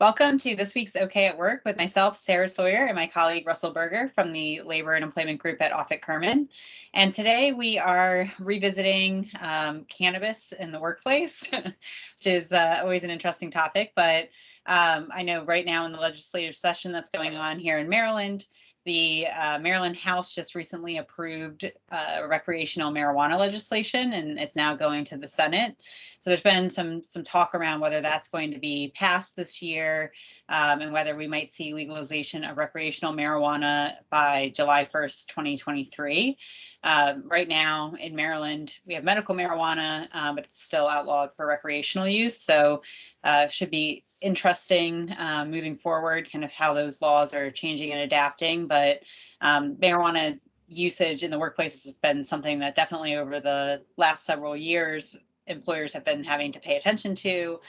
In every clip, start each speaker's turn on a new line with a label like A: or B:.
A: Welcome to this week's OK at Work with myself, Sarah Sawyer, and my colleague Russell Berger from the Labor and Employment Group at Offit Kurman. And today we are revisiting cannabis in the workplace, which is always an interesting topic. But I know right now in the legislative session that's going on here in Maryland, the Maryland House just recently approved recreational marijuana legislation, and it's now going to the Senate. So there's been some talk around whether that's going to be passed this year, and whether we might see legalization of recreational marijuana by July 1st, 2023. Right now in Maryland, we have medical marijuana, but it's still outlawed for recreational use. So should be interesting moving forward, kind of how those laws are changing and adapting. But marijuana usage in the workplace has been something that definitely over the last several years, employers have been having to pay attention to,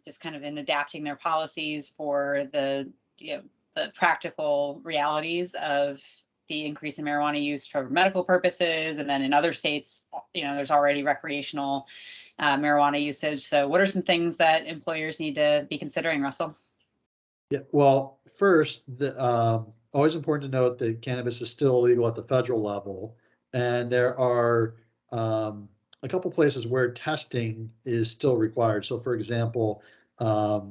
A: just kind of in adapting their policies for the practical realities of the increase in marijuana use for medical purposes. And then in other states, there's already recreational marijuana usage. So what are some things that employers need to be considering, Russell?
B: Yeah, well, first, always important to note that cannabis is still legal at the federal level, and there are a couple places where testing is still required. So, for example, the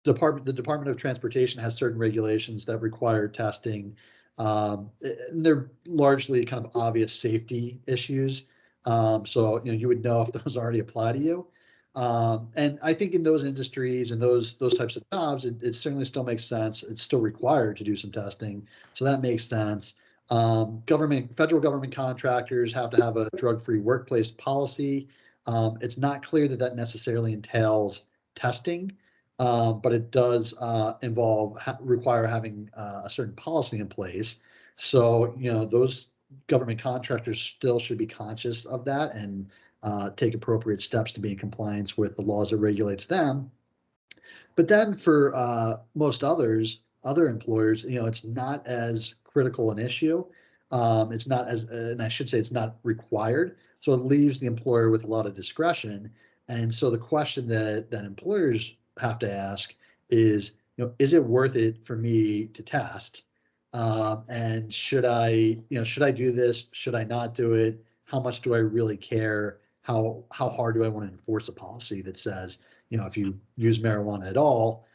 B: Department of Transportation has certain regulations that require testing. And they're largely kind of obvious safety issues. So you would know if those already apply to you. And I think in those industries and those types of jobs, it certainly still makes sense. It's still required to do some testing, so that makes sense. Federal government contractors have to have a drug-free workplace policy. It's not clear that that necessarily entails testing. But it does require having a certain policy in place. So, those government contractors still should be conscious of that and take appropriate steps to be in compliance with the laws that regulates them. But then for most other employers, it's not as critical an issue. It's not as, and I should say it's not required. So it leaves the employer with a lot of discretion. And so the question that employers have to ask is, is it worth it for me to test? And should I do this? Should I not do it? How much do I really care? How hard do I want to enforce a policy that says, if you use marijuana at all,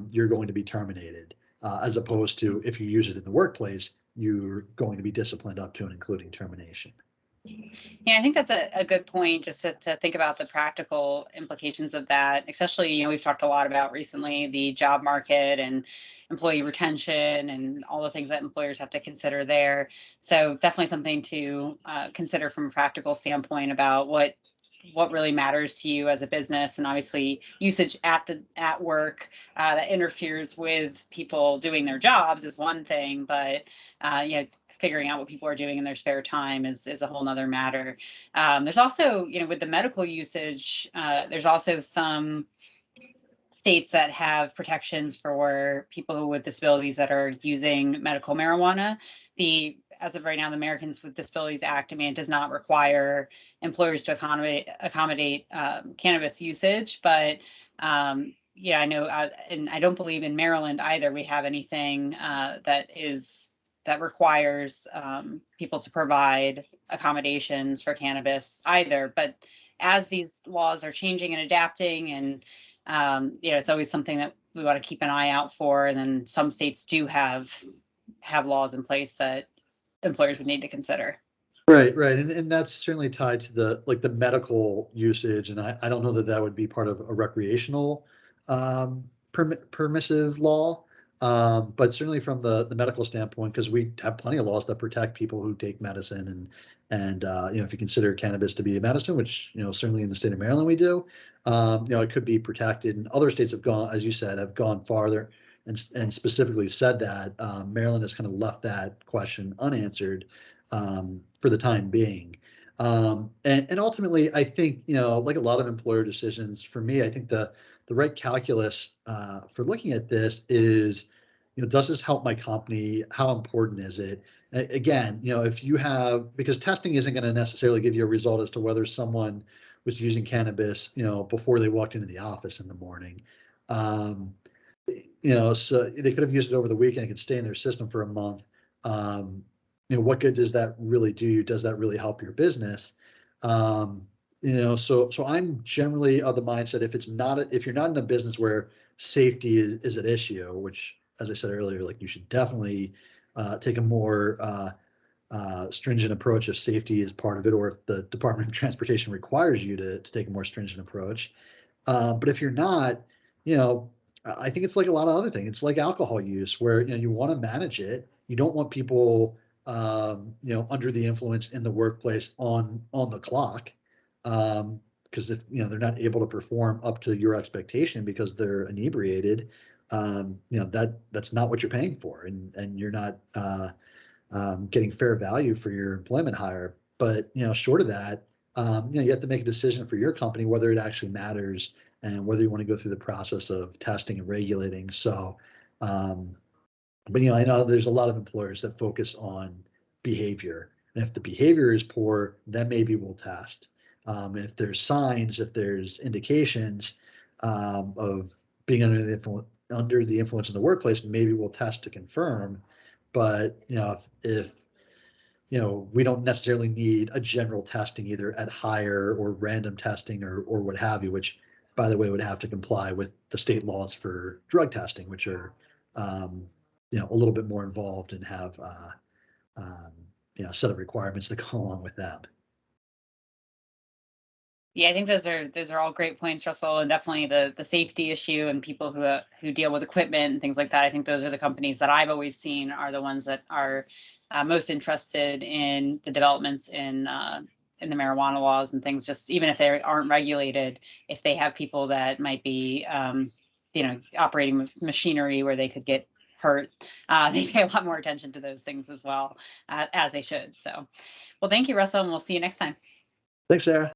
B: you're going to be terminated, as opposed to if you use it in the workplace, you're going to be disciplined up to and including termination.
A: Yeah, I think that's a good point, just to think about the practical implications of that, especially, we've talked a lot about recently the job market and employee retention and all the things that employers have to consider there. So definitely something to consider from a practical standpoint about what really matters to you as a business. And obviously usage at work that interferes with people doing their jobs is one thing, but figuring out what people are doing in their spare time is a whole nother matter. There's also, with the medical usage, there's also some states that have protections for people with disabilities that are using medical marijuana. As of right now, the Americans with Disabilities Act, it does not require employers to accommodate cannabis usage, but I know, and I don't believe in Maryland either we have anything that requires people to provide accommodations for cannabis either. But as these laws are changing and adapting, and it's always something that we want to keep an eye out for. And then some states do have laws in place that employers would need to consider.
B: Right. And that's certainly tied to the medical usage. And I don't know that would be part of a recreational permissive law. But certainly from the medical standpoint, because we have plenty of laws that protect people who take medicine, and if you consider cannabis to be a medicine, which certainly in the state of Maryland we do, it could be protected. And other states have gone, as you said, have gone farther and specifically said that. Maryland has kind of left that question unanswered for the time being. And ultimately, I think like a lot of employer decisions, for me, I think the right calculus for looking at this is, does this help my company? How important is it? Again, if you have, because testing isn't going to necessarily give you a result as to whether someone was using cannabis, before they walked into the office in the morning. So they could have used it over the weekend. It could stay in their system for a month. Um, what good does that really do? Does that really help your business? Um, so I'm generally of the mindset if you're not in a business where safety is an issue, which, as I said earlier, like you should definitely take a more stringent approach if safety is part of it, or if the Department of Transportation requires you to take a more stringent approach. But if you're not, you know, I think it's like a lot of other things. It's like alcohol use, where you want to manage it. You don't want people, under the influence in the workplace on the clock, because if they're not able to perform up to your expectation because they're inebriated, that's not what you're paying for, and you're not getting fair value for your employment hire. But short of that, you have to make a decision for your company whether it actually matters and whether you want to go through the process of testing and regulating. So, um, but I know there's a lot of employers that focus on behavior, and if the behavior is poor, then maybe we'll test. If there's signs, if there's indications of being under the influence in the workplace, maybe we'll test to confirm. But if we don't necessarily need a general testing either at hire or random testing or what have you, which, by the way, would have to comply with the state laws for drug testing, which are um, a little bit more involved and have um, a set of requirements that go along with them.
A: Yeah, I think those are all great points, Russell, and definitely the safety issue and people who deal with equipment and things like that. I think those are the companies that I've always seen are the ones that are most interested in the developments in the marijuana laws and things. Just even if they aren't regulated, if they have people that might be operating machinery where they could get hurt, they pay a lot more attention to those things as well, as they should. So, well, thank you, Russell, and we'll see you next time.
B: Thanks, Sarah.